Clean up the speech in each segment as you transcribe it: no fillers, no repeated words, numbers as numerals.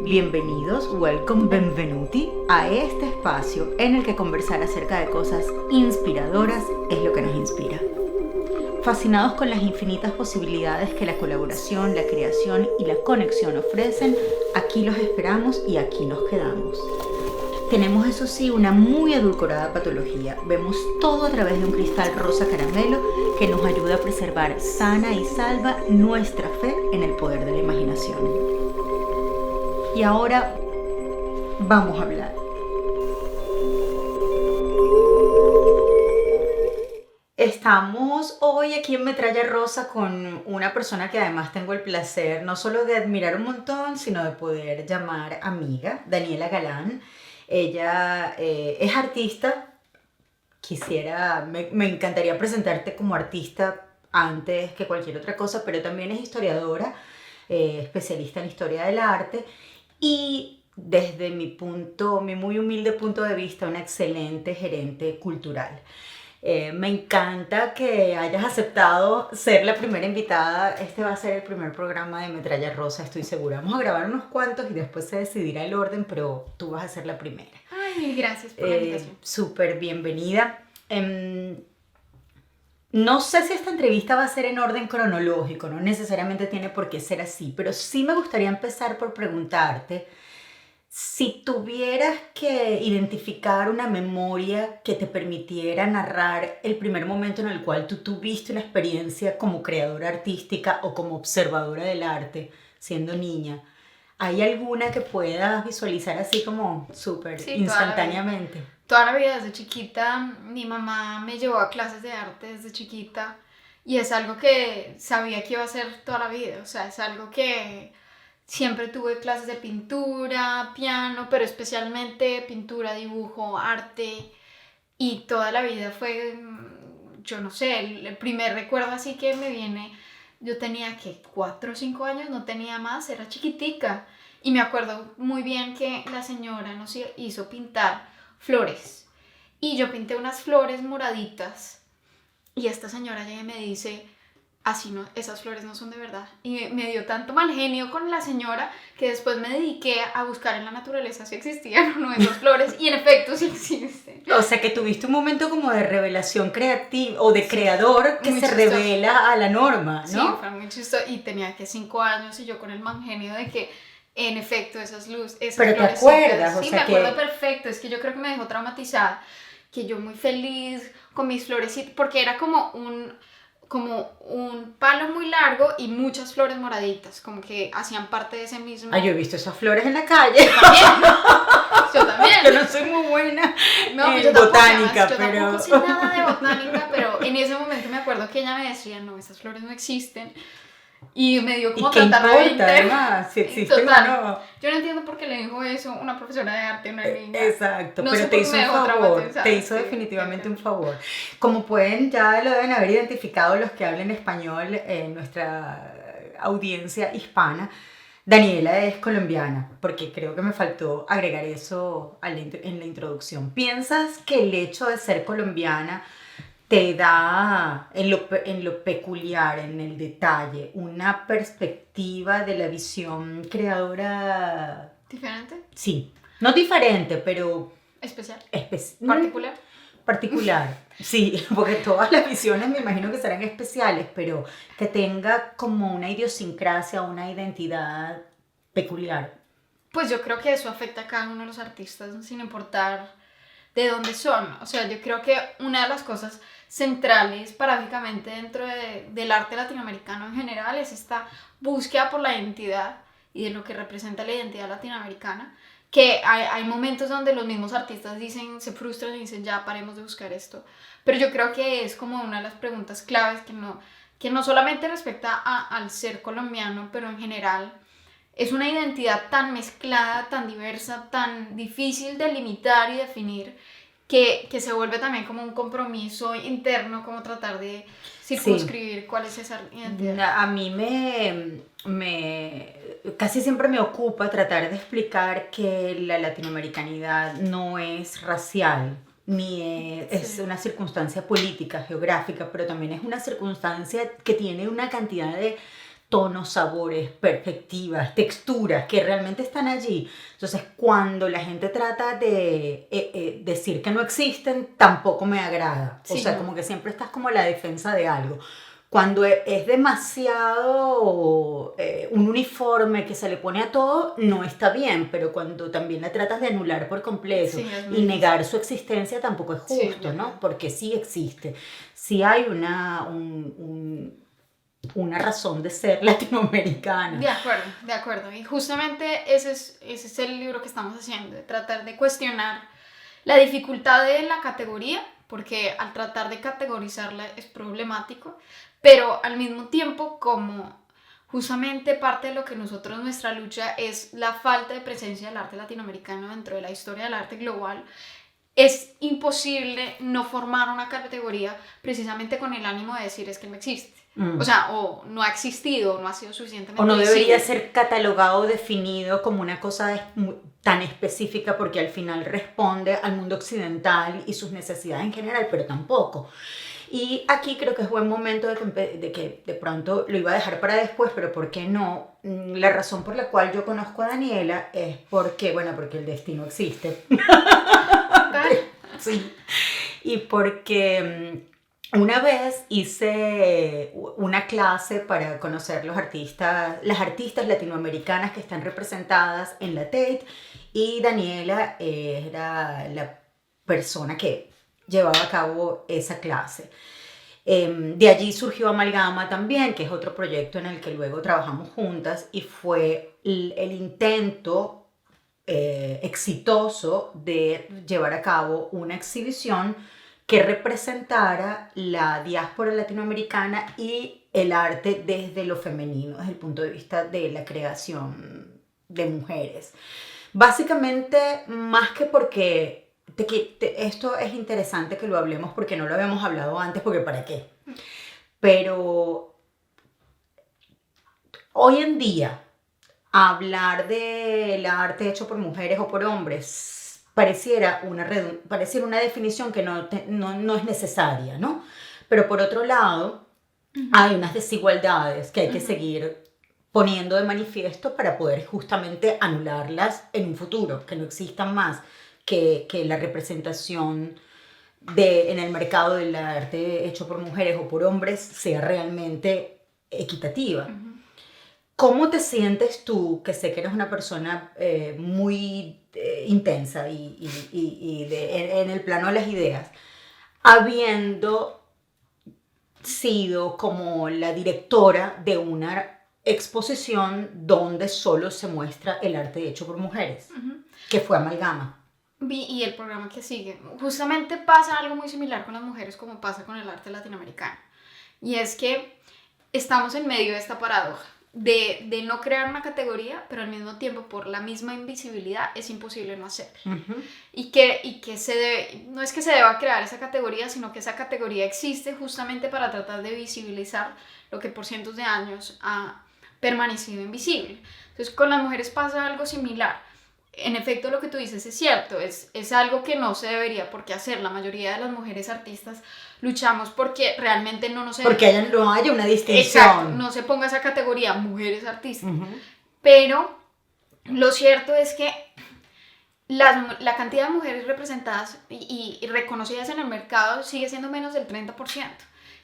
Bienvenidos, welcome, benvenuti a este espacio en el que conversar acerca de cosas inspiradoras es lo que nos inspira. Fascinados con las infinitas posibilidades que la colaboración, la creación y la conexión ofrecen, aquí los esperamos y aquí nos quedamos. Tenemos, eso sí, una muy edulcorada patología. Vemos todo a través de un cristal rosa caramelo que nos ayuda a preservar sana y salva nuestra fe en el poder de la imaginación. Y ahora vamos a hablar. Estamos hoy aquí en Metralla Rosa con una persona que además tengo el placer no solo de admirar un montón, sino de poder llamar amiga, Daniela Galán. Ella es artista. Me encantaría presentarte como artista antes que cualquier otra cosa, pero también es historiadora, especialista en historia del arte y desde mi muy humilde punto de vista, una excelente gerente cultural. Me encanta que hayas aceptado ser la primera invitada. Este va a ser el primer programa de Metralla Rosa, estoy segura. Vamos a grabar unos cuantos y después se decidirá el orden, pero tú vas a ser la primera. Ay, gracias por la invitación. Súper bienvenida. No sé si esta entrevista va a ser en orden cronológico, no necesariamente tiene por qué ser así, pero sí me gustaría empezar por preguntarte si tuvieras que identificar una memoria que te permitiera narrar el primer momento en el cual tú tuviste una experiencia como creadora artística o como observadora del arte, siendo niña, ¿hay alguna que puedas visualizar así como súper instantáneamente? Toda la vida desde chiquita, mi mamá me llevó a clases de arte desde chiquita y es algo que sabía que iba a hacer toda la vida, o sea, es algo que siempre tuve clases de pintura, piano, pero especialmente pintura, dibujo, arte y toda la vida fue, yo no sé, el primer recuerdo así que me viene, yo tenía que 4 o 5 años, no tenía más, era chiquitica y me acuerdo muy bien que la señora nos hizo pintar flores y yo pinté unas flores moraditas y esta señora llega y me dice, así no, esas flores no son de verdad, y me dio tanto mal genio con la señora que después me dediqué a buscar en la naturaleza si existían o no esas flores y en efecto sí existen. O sea que tuviste un momento como de revelación creativa o de creador que se revela a la norma, ¿no? Sí, fue muy chistoso y tenía que 5 años y yo con el mal genio de que en efecto esas luces, pero te acuerdas, sí, me acuerdo perfecto, es que yo creo que me dejó traumatizada, que yo muy feliz con mis florecitas, porque era como un palo muy largo y muchas flores moraditas, como que hacían parte de ese mismo. Yo he visto esas flores en la calle. Yo también. Yo no soy muy buena en botánica, yo pero... tampoco sé nada de botánica, pero en ese momento me acuerdo que ella me decía, no, esas flores no existen. Y me dio como tanta rabia. Además, si existen o no. Yo no entiendo por qué le dijo eso una profesora de arte a una niña. Exacto, no, pero te hizo un favor, te hizo definitivamente un favor. Como pueden, ya lo deben haber identificado los que hablen español en nuestra audiencia hispana, Daniela es colombiana, porque creo que me faltó agregar eso en la introducción. ¿Piensas que el hecho de ser colombiana te da, en lo peculiar, en el detalle, una perspectiva de la visión creadora? ¿Diferente? Sí, no diferente, pero... ¿Especial? ¿Particular? Particular, sí, porque todas las visiones me imagino que serán especiales, pero que tenga como una idiosincrasia, una identidad peculiar. Pues yo creo que eso afecta a cada uno de los artistas, sin importar de dónde son. O sea, yo creo que una de las cosas centrales paradójicamente dentro del arte latinoamericano en general es esta búsqueda por la identidad y de lo que representa la identidad latinoamericana, que hay momentos donde los mismos artistas se frustran y dicen ya paremos de buscar esto, pero yo creo que es como una de las preguntas claves que no solamente respecta al ser colombiano, pero en general es una identidad tan mezclada, tan diversa, tan difícil de limitar y definir, que se vuelve también como un compromiso interno, como tratar de circunscribir cuál es esa identidad. A mí casi siempre me ocupa tratar de explicar que la latinoamericanidad no es racial, ni es una circunstancia política, geográfica, pero también es una circunstancia que tiene una cantidad de tonos, sabores, perspectivas, texturas que realmente están allí. Entonces, cuando la gente trata de decir que no existen, tampoco me agrada. O Sí, sea, no. como que siempre estás como a la defensa de algo. Cuando es demasiado un uniforme que se le pone a todo, no está bien, pero cuando también la tratas de anular por completo Sí, es muy y difícil. negar su existencia, tampoco es Sí, de justo, ¿no? acuerdo. Porque sí existe, sí hay una razón de ser latinoamericana. De acuerdo, de acuerdo. Y justamente ese es el libro que estamos haciendo, de tratar de cuestionar la dificultad de la categoría, porque al tratar de categorizarla es problemático, pero al mismo tiempo como justamente parte de lo que nosotros, nuestra lucha es la falta de presencia del arte latinoamericano dentro de la historia del arte global, es imposible no formar una categoría precisamente con el ánimo de decir es que no existe. O sea, o no ha existido, o no ha sido O suficientemente no debería visible. ser catalogado o definido como una cosa tan específica porque al final responde al mundo occidental y sus necesidades en general, pero tampoco. Y aquí creo que es buen momento de que de pronto lo iba a dejar para después, pero ¿por qué no? La razón por la cual yo conozco a Daniela es porque, bueno, porque el destino existe. Ah, Sí. Y porque una vez hice una clase para conocer las artistas latinoamericanas que están representadas en la Tate, y Daniela era la persona que llevaba a cabo esa clase. De allí surgió Amalgama también, que es otro proyecto en el que luego trabajamos juntas, y fue el intento exitoso de llevar a cabo una exhibición que representara la diáspora latinoamericana y el arte desde lo femenino, desde el punto de vista de la creación de mujeres. Básicamente, más que porque esto es interesante que lo hablemos porque no lo habíamos hablado antes, porque ¿para qué? Pero hoy en día, hablar del arte hecho por mujeres o por hombres pareciera una definición que no es necesaria, ¿no? Pero por otro lado, hay unas desigualdades que hay que seguir poniendo de manifiesto para poder justamente anularlas en un futuro, que no existan más, que la representación en el mercado del arte hecho por mujeres o por hombres sea realmente equitativa. ¿Cómo te sientes tú, que sé que eres una persona muy intensa en el plano de las ideas, habiendo sido como la directora de una exposición donde solo se muestra el arte hecho por mujeres, que fue Amalgama? y el programa que sigue, justamente pasa algo muy similar con las mujeres como pasa con el arte latinoamericano. Y es que estamos en medio de esta paradoja de no crear una categoría, pero al mismo tiempo por la misma invisibilidad es imposible no hacerlo. Y que no es que se deba crear esa categoría, sino que esa categoría existe justamente para tratar de visibilizar lo que por cientos de años ha permanecido invisible. Entonces con las mujeres pasa algo similar. En efecto, lo que tú dices es cierto, es algo que no se debería por qué hacer. La mayoría de las mujeres artistas luchamos porque realmente no nos... Porque no haya una distinción. Exacto, no se ponga esa categoría mujeres artistas. Pero lo cierto es que la cantidad de mujeres representadas y reconocidas en el mercado sigue siendo menos del 30%,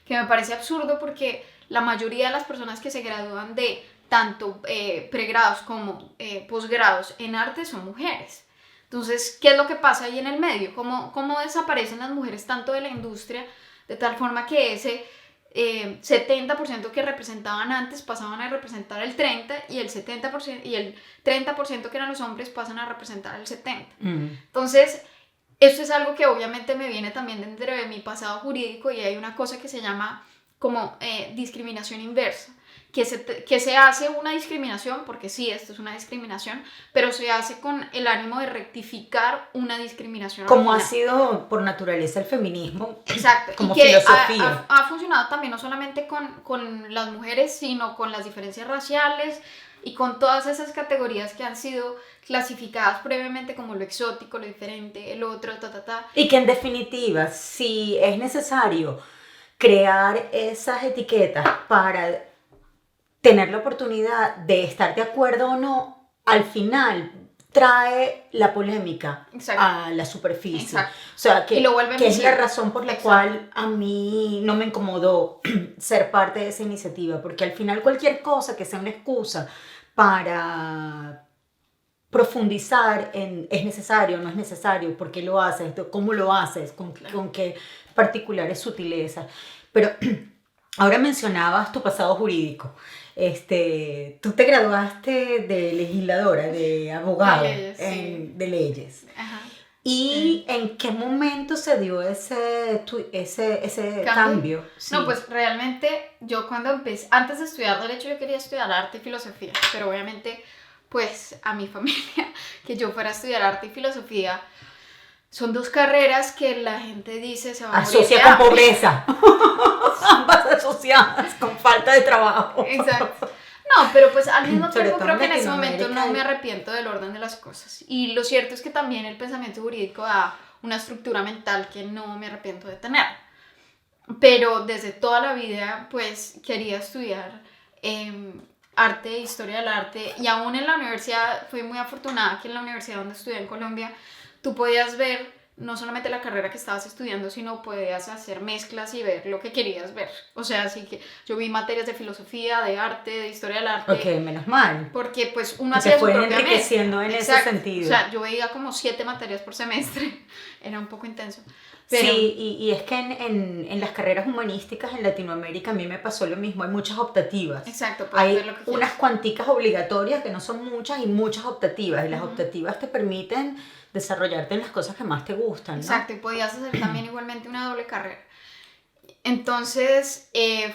que me parece absurdo porque la mayoría de las personas que se gradúan de tanto pregrados como posgrados en arte son mujeres. Entonces, ¿qué es lo que pasa ahí en el medio? ¿Cómo desaparecen las mujeres tanto de la industria de tal forma que ese 70% que representaban antes pasaban a representar el 30% y el 70% y el 30% que eran los hombres pasan a representar el 70%? Entonces, esto es algo que obviamente me viene también dentro de mi pasado jurídico, y hay una cosa que se llama como discriminación inversa, que se hace una discriminación, porque sí, esto es una discriminación, pero se hace con el ánimo de rectificar una discriminación como original. ha sido por naturaleza el feminismo. Exacto, como y que filosofía. ha funcionado también no solamente con las mujeres, sino con las diferencias raciales y con todas esas categorías que han sido clasificadas previamente como lo exótico, lo diferente, el otro, Y que en definitiva, si es necesario crear esas etiquetas para tener la oportunidad de estar de acuerdo o no, al final trae la polémica Exacto. a la superficie. Exacto. O sea, Y lo vuelve que es la visible. razón por la Exacto. cual a mí no me incomodó ser parte de esa iniciativa, porque al final cualquier cosa que sea una excusa para profundizar en es necesario, no es necesario, por qué lo haces, cómo lo haces, Claro. con qué particulares sutilezas. Pero ahora mencionabas tu pasado jurídico. Tú te graduaste de legisladora, de abogada, De leyes, sí. de leyes. Ajá. ¿Y en qué momento se dio ese cambio? ¿Cambio? Sí. No, pues realmente yo cuando empecé, antes de estudiar Derecho yo quería estudiar Arte y Filosofía, pero obviamente pues a mi familia que yo fuera a estudiar Arte y Filosofía son dos carreras que la gente dice se va a morir Asocia de con hambre. pobreza. Ambas asociadas con falta de trabajo. Exacto. No, pero pues al mismo Sobre tiempo todo creo en que en ese momento Latinoamérica no me arrepiento del orden de las cosas. Y lo cierto es que también el pensamiento jurídico da una estructura mental que no me arrepiento de tener. Pero desde toda la vida pues quería estudiar arte, historia del arte, y aún en la universidad fui muy afortunada que en la universidad donde estudié en Colombia tú podías ver no solamente la carrera que estabas estudiando, sino podías hacer mezclas y ver lo que querías ver. O sea, así que yo vi materias de filosofía, de arte, de historia del arte. Ok, menos mal. Porque pues uno Que hacía te su fue propia enriqueciendo mezcla. en Exacto. ese sentido. O sea, yo veía como 7 materias por semestre. Era un poco intenso. Pero, sí, y es que en las carreras humanísticas en Latinoamérica a mí me pasó lo mismo, hay muchas optativas. Exacto, puedes Hay ver lo que unas quieras. cuanticas obligatorias que no son muchas y muchas optativas, y las optativas te permiten desarrollarte en las cosas que más te gustan, ¿no? Exacto, y podías hacer también igualmente una doble carrera. Entonces,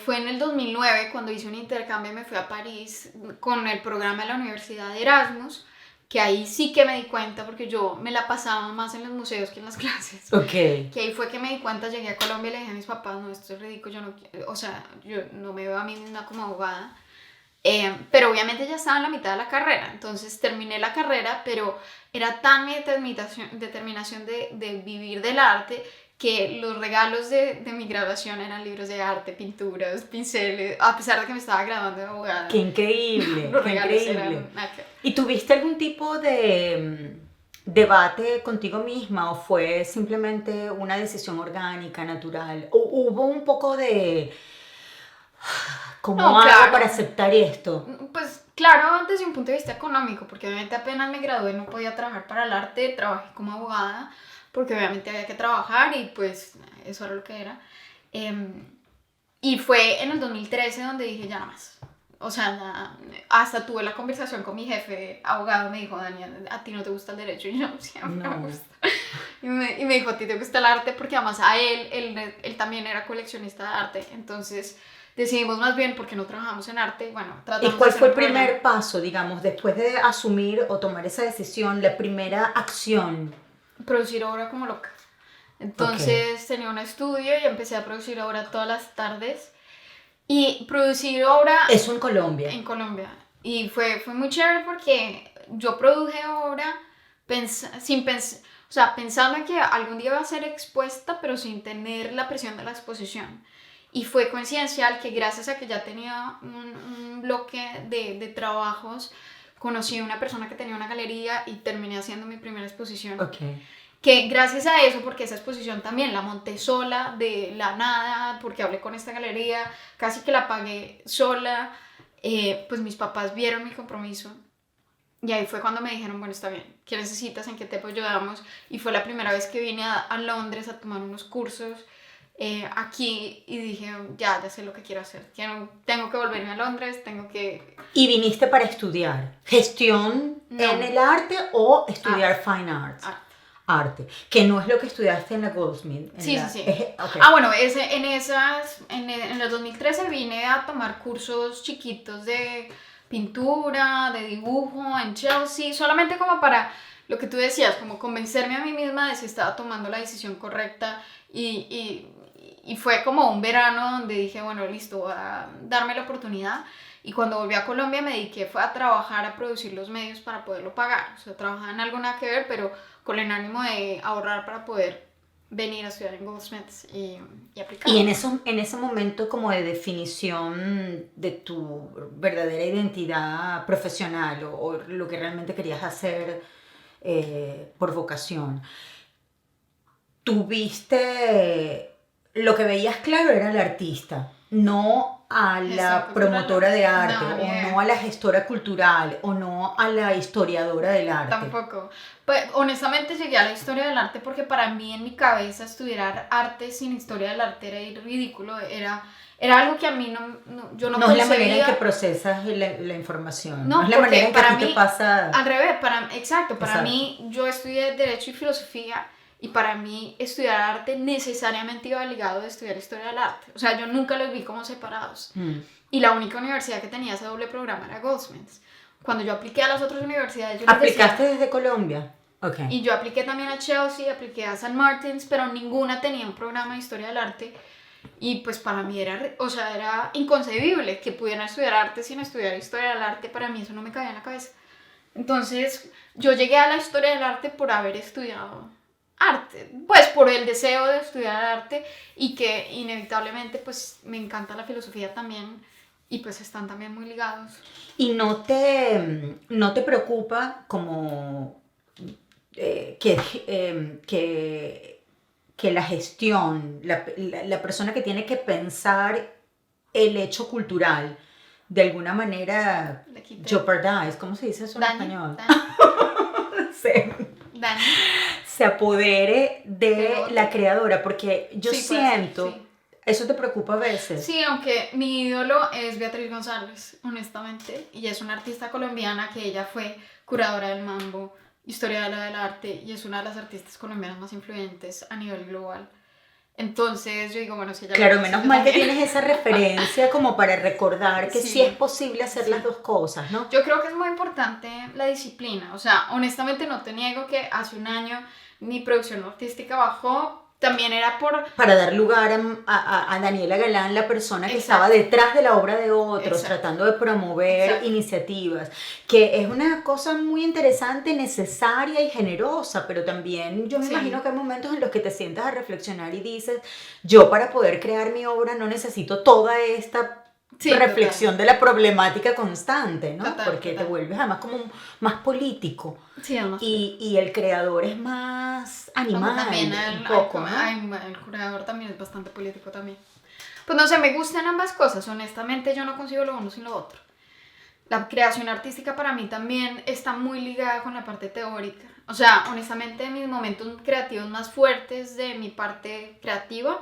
fue en el 2009 cuando hice un intercambio y me fui a París con el programa de la Universidad de Erasmus, que ahí sí que me di cuenta, porque yo me la pasaba más en los museos que en las clases. Ok. Que ahí fue que me di cuenta, llegué a Colombia y le dije a mis papás, no, esto es ridículo, yo no, o sea, yo no me veo a mí misma como abogada. Pero obviamente ya estaba en la mitad de la carrera, entonces terminé la carrera, pero era tan mi determinación de vivir del arte que los regalos de mi graduación eran libros de arte, pinturas, pinceles, a pesar de que me estaba graduando de abogada. ¡Qué increíble! Los ¡Qué regalos increíble! eran nada que ver. ¿Y tuviste algún tipo de debate contigo misma o fue simplemente una decisión orgánica, natural? ¿O hubo un poco de cómo No, hago claro. para aceptar esto? Pues claro, desde un punto de vista económico, porque obviamente apenas me gradué no podía trabajar para el arte, trabajé como abogada, porque obviamente había que trabajar y pues eso era lo que era. Y fue en el 2013 donde dije ya nada más. O sea, hasta tuve la conversación con mi jefe abogado, me dijo, Daniel, ¿a ti no te gusta el derecho? Y yo, siempre No. me gusta. Y me dijo, ¿a ti te gusta el arte? Porque además a él también era coleccionista de arte, entonces decidimos más bien porque no trabajamos en arte, bueno, tratamos ¿Y cuál de hacer fue el un programa. primer paso, digamos, después de asumir o tomar esa decisión, la primera acción? Producir obra como loca. Entonces tenía un estudio y empecé a producir obra todas las tardes. Y producir obra Eso en Colombia. en Colombia. Y fue muy chévere porque yo produje obra pensando en que algún día iba a ser expuesta, pero sin tener la presión de la exposición. Y fue coincidencial que gracias a que ya tenía un bloque de trabajos, conocí a una persona que tenía una galería y terminé haciendo mi primera exposición. Okay. Que gracias a eso, porque esa exposición también la monté sola, de la nada, porque hablé con esta galería, casi que la pagué sola, pues mis papás vieron mi compromiso. Y ahí fue cuando me dijeron, bueno, está bien, ¿qué necesitas? ¿En qué te ayudamos? Y fue la primera vez que vine a Londres a tomar unos cursos aquí y dije, ya sé lo que quiero hacer. Tengo que volverme a Londres, tengo que... ¿Y viniste para estudiar gestión en el arte o estudiar fine arts? Arte, que no es lo que estudiaste en la Goldsmith. Sí. Okay. Bueno, en el 2013 vine a tomar cursos chiquitos de pintura, de dibujo en Chelsea, solamente como para lo que tú decías, como convencerme a mí misma de si estaba tomando la decisión correcta y fue como un verano donde dije, bueno, listo, voy a darme la oportunidad. Y cuando volví a Colombia me dediqué fue a trabajar, a producir los medios para poderlo pagar. O sea, trabajaba en algo nada que ver, pero con el ánimo de ahorrar para poder venir a estudiar en Goldsmiths y aplicar. Y en ese momento como de definición de tu verdadera identidad profesional o lo que realmente querías hacer por vocación, tuviste, lo que veías claro era el artista, no a la promotora de arte, o no a la gestora cultural, o no a la historiadora del arte. Tampoco. Pues honestamente llegué a la historia del arte porque para mí en mi cabeza estudiar arte sin historia del arte era ridículo, era algo que a mí yo no concebía. No es la manera en que procesas la información, no es la manera en que a ti te pasa. Al revés, exacto, para mí yo estudié Derecho y Filosofía y para mí estudiar arte necesariamente iba ligado a estudiar historia del arte, o sea, yo nunca los vi como separados. Y la única universidad que tenía ese doble programa era Goldsmiths. Cuando yo apliqué a las otras universidades, yo ¿Aplicaste desde Colombia? Okay. Y yo apliqué también a Chelsea, apliqué a St. Martin's, pero ninguna tenía un programa de historia del arte. Y pues para mí era inconcebible que pudieran estudiar arte sin estudiar historia del arte. Para mí eso no me cabía en la cabeza. Entonces yo llegué a la historia del arte por haber estudiado arte, pues por el deseo de estudiar arte y que inevitablemente pues me encanta la filosofía también y pues están también muy ligados. ¿Y no te preocupa como que la gestión, la persona que tiene que pensar el hecho cultural, de alguna manera jeopardize, ¿cómo se dice eso en español? Se apodere de la creadora, porque yo siento, sí. ¿Eso te preocupa a veces? Sí, aunque mi ídolo es Beatriz González, honestamente, y es una artista colombiana que ella fue curadora del Mambo, historiadora del arte, y es una de las artistas colombianas más influyentes a nivel global. Entonces yo digo, bueno, si ella... Claro, menos mal que tienes esa referencia como para recordar que sí es posible hacer las dos cosas, ¿no? Yo creo que es muy importante la disciplina, o sea, honestamente no te niego que hace un año mi producción artística bajó, también era para dar lugar a Daniela Galán, la persona que estaba detrás de la obra de otros, tratando de promover iniciativas, que es una cosa muy interesante, necesaria y generosa, pero también yo me imagino que hay momentos en los que te sientas a reflexionar y dices, yo para poder crear mi obra no necesito toda esta reflexión de la problemática constante, ¿no? Porque te vuelves además como más político. Sí, y el creador es más animal, también un poco, ¿no? El creador también es bastante político también. Pues no sé, me gustan ambas cosas. Honestamente, yo no consigo lo uno sin lo otro. La creación artística para mí también está muy ligada con la parte teórica. O sea, honestamente, mis momentos creativos más fuertes de mi parte creativa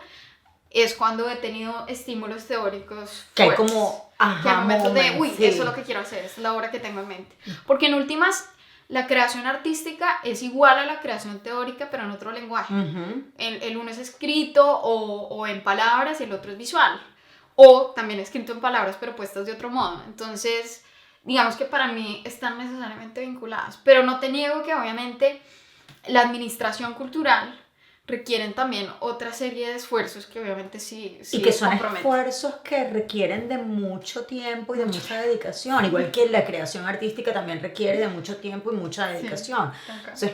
es cuando he tenido estímulos teóricos que fuertes, hay como que hay momentos de eso es lo que quiero hacer, es la obra que tengo en mente, porque en últimas la creación artística es igual a la creación teórica pero en otro lenguaje. El uno es escrito o en palabras y el otro es visual, o también escrito en palabras pero puestas de otro modo. Entonces digamos que para mí están necesariamente vinculadas, pero no te niego que obviamente la administración cultural requieren también otra serie de esfuerzos que obviamente sí y que son esfuerzos que requieren de mucho tiempo y de mucha dedicación, igual que la creación artística también requiere de mucho tiempo y mucha dedicación. Entonces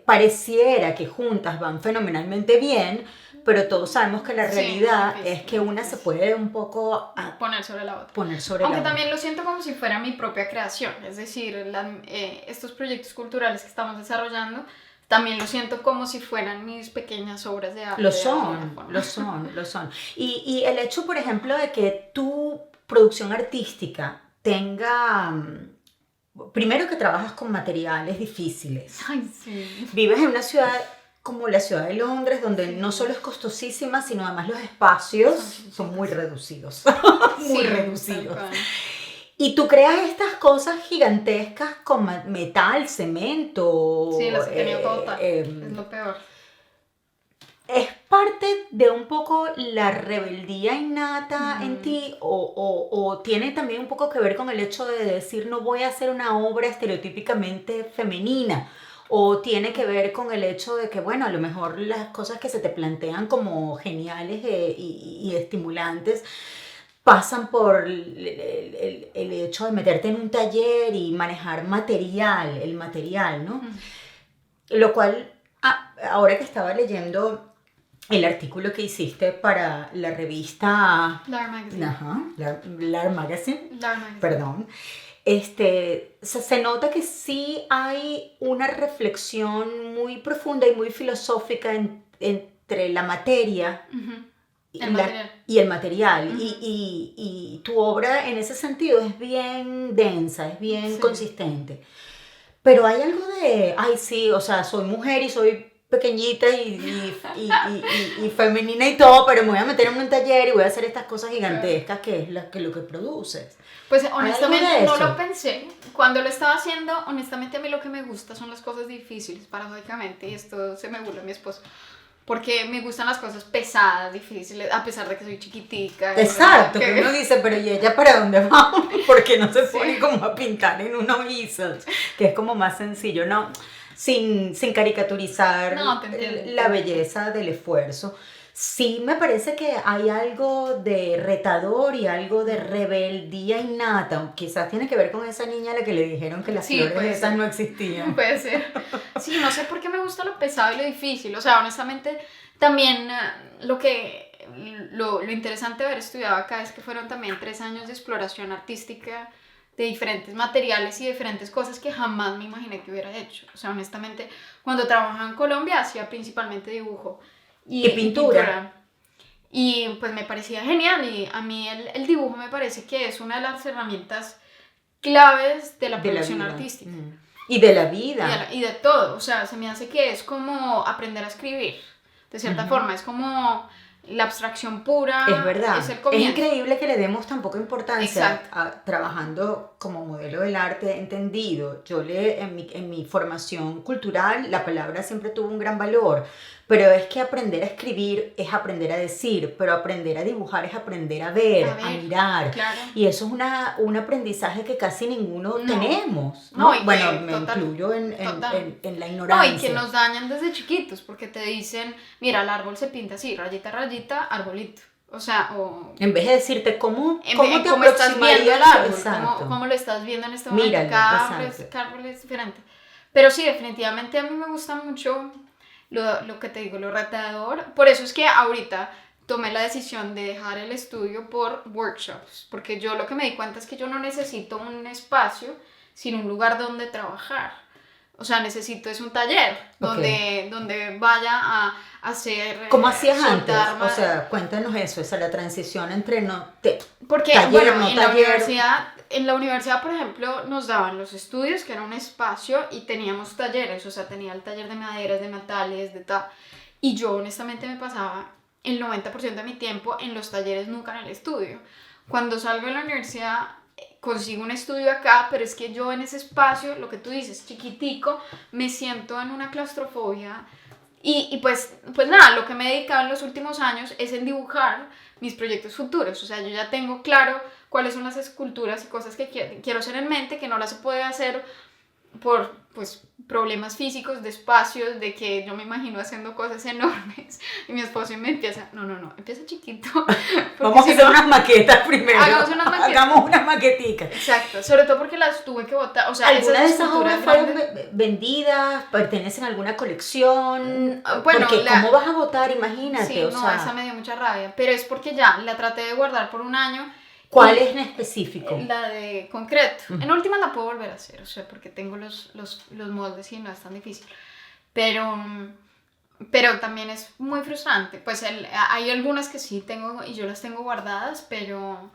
pareciera que juntas van fenomenalmente bien, pero todos sabemos que la realidad es que una se puede un poco poner sobre la otra. Aunque también lo siento como si fuera mi propia creación, es decir, estos proyectos culturales que estamos desarrollando también lo siento como si fueran mis pequeñas obras de arte. Lo son. Y el hecho, por ejemplo, de que tu producción artística tenga... Primero que trabajas con materiales difíciles. Ay, sí. Vives en una ciudad como la ciudad de Londres, donde no solo es costosísima, sino además los espacios son muy reducidos. Muy reducidos. Y tú creas estas cosas gigantescas con metal, cemento. Sí, las he tenido todas. Es lo peor. ¿Es parte de un poco la rebeldía innata en ti? O tiene también un poco que ver con el hecho de decir no voy a hacer una obra estereotípicamente femenina? ¿O tiene que ver con el hecho de que, bueno, a lo mejor las cosas que se te plantean como geniales y estimulantes pasan por el hecho de meterte en un taller y manejar el material, ¿no? Lo cual ahora que estaba leyendo el artículo que hiciste para la revista Lar Magazine. Ajá, Lar Magazine, Lar Magazine. perdón, se nota que sí hay una reflexión muy profunda y muy filosófica entre la materia y el material. Uh-huh. Y tu obra en ese sentido es bien densa, es bien consistente. Pero hay algo de, ay sí, o sea, soy mujer y soy pequeñita y femenina y todo, pero me voy a meter en un taller y voy a hacer estas cosas gigantescas que es lo que produces. Pues honestamente no lo pensé. Cuando lo estaba haciendo, honestamente a mí lo que me gusta son las cosas difíciles, paradójicamente, y esto se me burla mi esposo. Porque me gustan las cosas pesadas, difíciles, a pesar de que soy chiquitica. Exacto, que uno dice, pero ¿y ella para dónde va? Porque no se pone como a pintar en unos easels, que es como más sencillo, ¿no? Sin caricaturizar la belleza del esfuerzo. Sí me parece que hay algo de retador y algo de rebeldía innata. Quizás tiene que ver con esa niña a la que le dijeron que las flores esas no existían. Puede ser. Sí, no sé por qué me gusta lo pesado y lo difícil. O sea, honestamente, también lo interesante de haber estudiado acá es que fueron también 3 años de exploración artística de diferentes materiales y diferentes cosas que jamás me imaginé que hubiera hecho. O sea, honestamente, cuando trabajaba en Colombia hacía principalmente dibujo. Y pintura. Y pues me parecía genial, y a mí el dibujo me parece que es una de las herramientas claves de la producción artística. Y de la vida. Y de todo, o sea, se me hace que es como aprender a escribir, de cierta forma, es como la abstracción pura. Es verdad, es el comienzo. Es increíble que le demos tan poca importancia trabajando como modelo del arte entendido. Yo en mi formación cultural la palabra siempre tuvo un gran valor, pero es que aprender a escribir es aprender a decir, pero aprender a dibujar es aprender a ver, a mirar. Claro. Y eso es un aprendizaje que casi ninguno tenemos. ¿no? Bueno, me incluyo en la ignorancia. No, y que nos dañan desde chiquitos, porque te dicen, mira, el árbol se pinta así, rayita, rayita, arbolito. O sea, en vez de decirte cómo te estás viendo el árbol, cómo lo estás viendo en este momento. Míralo, cada árbol es diferente. Pero sí, definitivamente a mí me gusta mucho lo que te digo, lo retador. Por eso es que ahorita tomé la decisión de dejar el estudio por workshops, porque yo lo que me di cuenta es que yo no necesito un espacio, sino un lugar donde trabajar. O sea, necesito un taller donde vaya a hacer... ¿Cómo hacías antes? O sea, cuéntanos eso, esa la transición entre porque, taller, bueno, en la universidad, por ejemplo, nos daban los estudios, que era un espacio, y teníamos talleres, o sea, tenía el taller de maderas, de metales, de tal. Y yo, honestamente, me pasaba el 90% de mi tiempo en los talleres, nunca en el estudio. Cuando salgo de la universidad, consigo un estudio acá, pero es que yo en ese espacio, lo que tú dices, chiquitico, me siento en una claustrofobia. Y pues nada, lo que me he dedicado en los últimos años es en dibujar mis proyectos futuros. O sea, yo ya tengo claro cuáles son las esculturas y cosas que quiero hacer en mente, que no las puedo hacer por problemas físicos, de espacios, de que yo me imagino haciendo cosas enormes, y mi esposo me empieza, no, empieza chiquito. Vamos a hacer unas maquetas primero. Hagamos unas maqueticas. Exacto, sobre todo porque las tuve que botar. O sea, ¿alguna de esas obras fueron vendidas? ¿Pertenecen a alguna colección? Bueno, porque ¿cómo vas a botar? Imagínate. Sí, esa me dio mucha rabia, pero es porque ya la traté de guardar por un año. ¿Cuál es en específico? La de concreto. En última la puedo volver a hacer, o sea, porque tengo los moldes y no es tan difícil. Pero también es muy frustrante. Pues hay algunas que sí tengo y yo las tengo guardadas, pero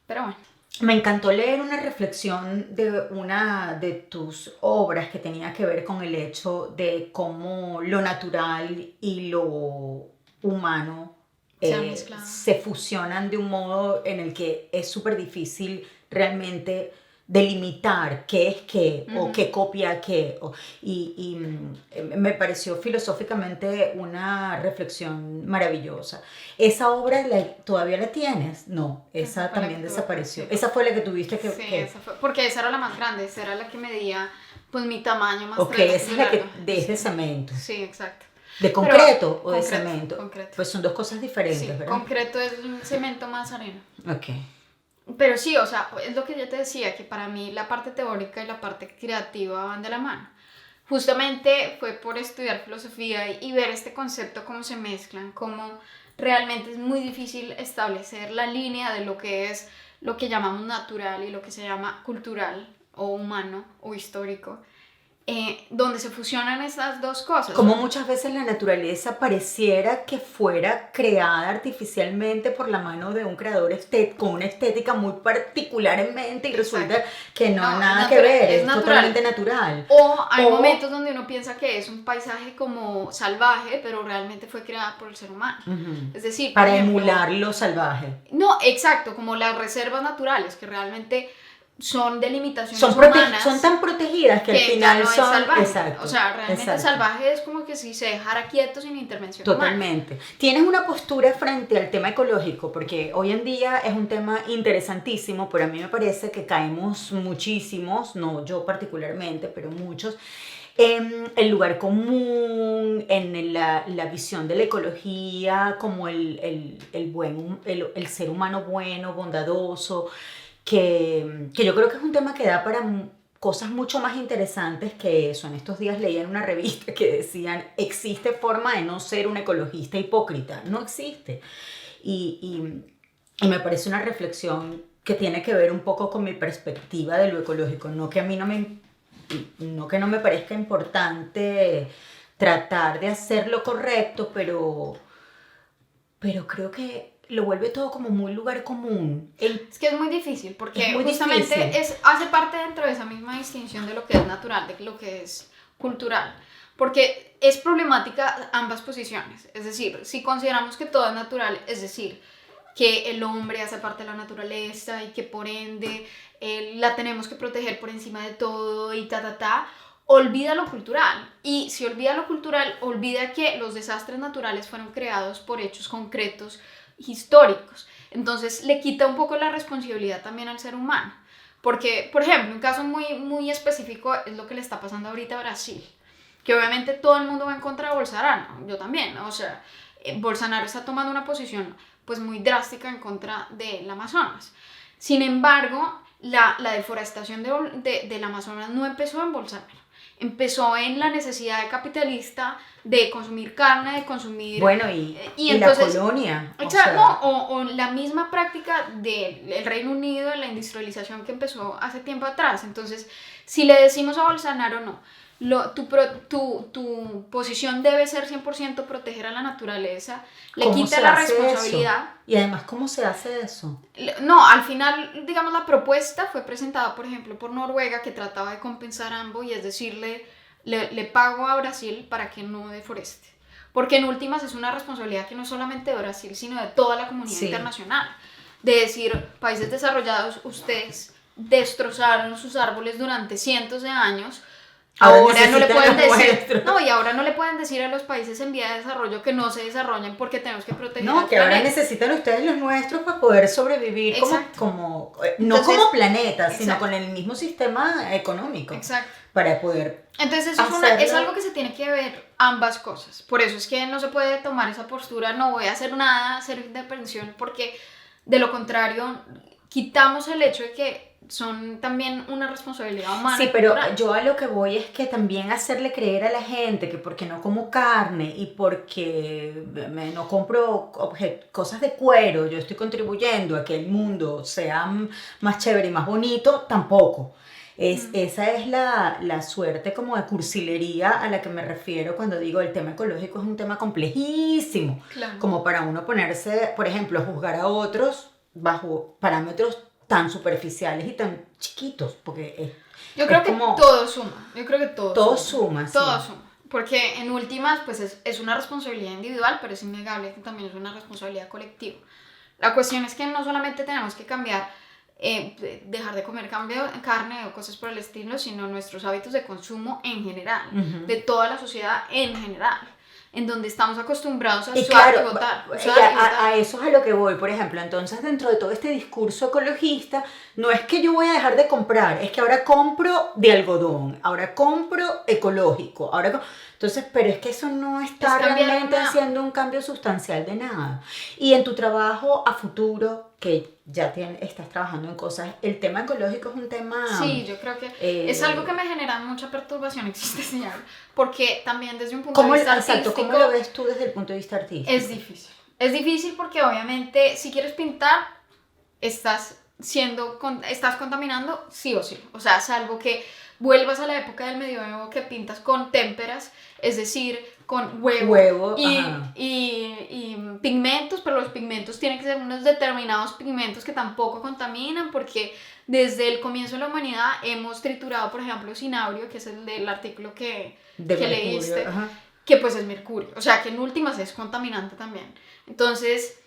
bueno. Me encantó leer una reflexión de una de tus obras que tenía que ver con el hecho de cómo lo natural y lo humano se fusionan de un modo en el que es súper difícil realmente delimitar qué es qué o qué copia qué. Y me pareció filosóficamente una reflexión maravillosa. ¿Esa obra todavía la tienes? No, esa también desapareció. Esa fue la que tuviste que... Sí, esa fue, porque esa era la más grande, esa era la que medía pues mi tamaño más. Ok, esa es la que es de cemento. Sí, exacto. ¿De concreto o de cemento? Concreto. Pues son dos cosas diferentes, sí, ¿verdad? Concreto es cemento más arena. Ok. Pero sí, o sea, es lo que yo te decía, que para mí la parte teórica y la parte creativa van de la mano. justamente fue por estudiar filosofía y ver este concepto, cómo se mezclan, cómo realmente es muy difícil establecer la línea de lo que es lo que llamamos natural y lo que se llama cultural o humano o histórico, donde se fusionan estas dos cosas. Como muchas veces la naturaleza pareciera que fuera creada artificialmente por la mano de un creador con una estética muy particular en mente y resulta que no, nada que ver, es totalmente natural. O hay momentos donde uno piensa que es un paisaje como salvaje, pero realmente fue creada por el ser humano. Es decir, para emular lo salvaje. No, exacto, como las reservas naturales, que realmente son delimitaciones humanas. Son tan protegidas que al final no son salvaje. Exacto, o sea, realmente salvaje es como que si se dejara quieto sin intervención totalmente humana. Tienes una postura frente al tema ecológico, porque hoy en día es un tema interesantísimo, pero a mí me parece que caemos muchísimos, no yo particularmente, pero muchos, en el lugar común, en la visión de la ecología como el ser humano bueno, bondadoso, que yo creo que es un tema que da para cosas mucho más interesantes que eso. En estos días leí en una revista que decían, existe forma de no ser un ecologista hipócrita. No existe. Y me parece una reflexión que tiene que ver un poco con mi perspectiva de lo ecológico. No que no me parezca importante tratar de hacer lo correcto, pero creo que lo vuelve todo como muy lugar común. Es que es muy difícil, porque justamente hace parte dentro de esa misma distinción de lo que es natural, de lo que es cultural, porque es problemática ambas posiciones. Es decir, si consideramos que todo es natural, es decir, que el hombre hace parte de la naturaleza y que por ende la tenemos que proteger por encima de todo y olvida lo cultural. Y si olvida lo cultural, olvida que los desastres naturales fueron creados por hechos concretos históricos. Entonces le quita un poco la responsabilidad también al ser humano, porque por ejemplo un caso muy, muy específico es lo que le está pasando ahorita a Brasil, que obviamente todo el mundo va en contra de Bolsonaro, yo también, o sea, Bolsonaro está tomando una posición pues muy drástica en contra del Amazonas. Sin embargo, la deforestación del Amazonas no empezó en Bolsonaro, empezó en la necesidad capitalista de consumir carne, de consumir... Bueno, y entonces, la colonia. O la misma práctica del Reino Unido, de la industrialización que empezó hace tiempo atrás. Entonces, si le decimos a Bolsonaro no, tu posición debe ser 100% proteger a la naturaleza, le quita la responsabilidad. Eso? Y además, ¿cómo se hace eso? No, al final, digamos, la propuesta fue presentada, por ejemplo, por Noruega, que trataba de compensar ambos, y es decirle, le pago a Brasil para que no deforeste. Porque en últimas es una responsabilidad que no solamente de Brasil, sino de toda la comunidad internacional. De decir, países desarrollados, ustedes destrozaron sus árboles durante cientos de años. Ahora no le pueden decir, y ahora no le pueden decir a los países en vía de desarrollo que no se desarrollen porque tenemos que proteger al que ahora necesitan ustedes los nuestros para poder sobrevivir como no como planeta, sino con el mismo sistema económico. Exacto. Para poder Entonces es algo que se tiene que ver ambas cosas. Por eso es que no se puede tomar esa postura, no voy a hacer nada, hacer intervención, porque de lo contrario quitamos el hecho de que son también una responsabilidad humana. Sí, pero yo a lo que voy es que también hacerle creer a la gente que porque no como carne y porque no compro cosas de cuero, yo estoy contribuyendo a que el mundo sea más chévere y más bonito, tampoco. Esa es la suerte como de cursilería a la que me refiero cuando digo el tema ecológico es un tema complejísimo, como para uno ponerse, por ejemplo, a juzgar a otros bajo parámetros tan superficiales y tan chiquitos, porque yo creo que todo suma. Yo creo que todo suma. Todo suma. Porque en últimas, pues es una responsabilidad individual, pero es innegable que también es una responsabilidad colectiva. La cuestión es que no solamente tenemos que cambiar, dejar de comer carne o cosas por el estilo, sino nuestros hábitos de consumo en general, de toda la sociedad en general, en donde estamos acostumbrados a usar y botar. A eso es a lo que voy, por ejemplo. Entonces, dentro de todo este discurso ecologista, no es que yo voy a dejar de comprar, es que ahora compro de algodón, ahora compro ecológico, entonces, pero es que eso no está realmente haciendo un cambio sustancial de nada. Y en tu trabajo a futuro, que ya estás trabajando en cosas. El tema ecológico es un tema... Sí, yo creo que es algo que me genera mucha perturbación existencial, porque también desde un punto de vista artístico... ¿Cómo lo ves tú desde el punto de vista artístico? Es difícil. Es difícil porque obviamente si quieres pintar, estás contaminando sí o sí. O sea, salvo que vuelvas a la época del medioevo que pintas con témperas, es decir, con huevo y pigmentos, pero los pigmentos tienen que ser unos determinados pigmentos que tampoco contaminan, porque desde el comienzo de la humanidad hemos triturado, por ejemplo, cinabrio, que es el del artículo que leíste, que pues es mercurio, o sea que en últimas es contaminante también. Entonces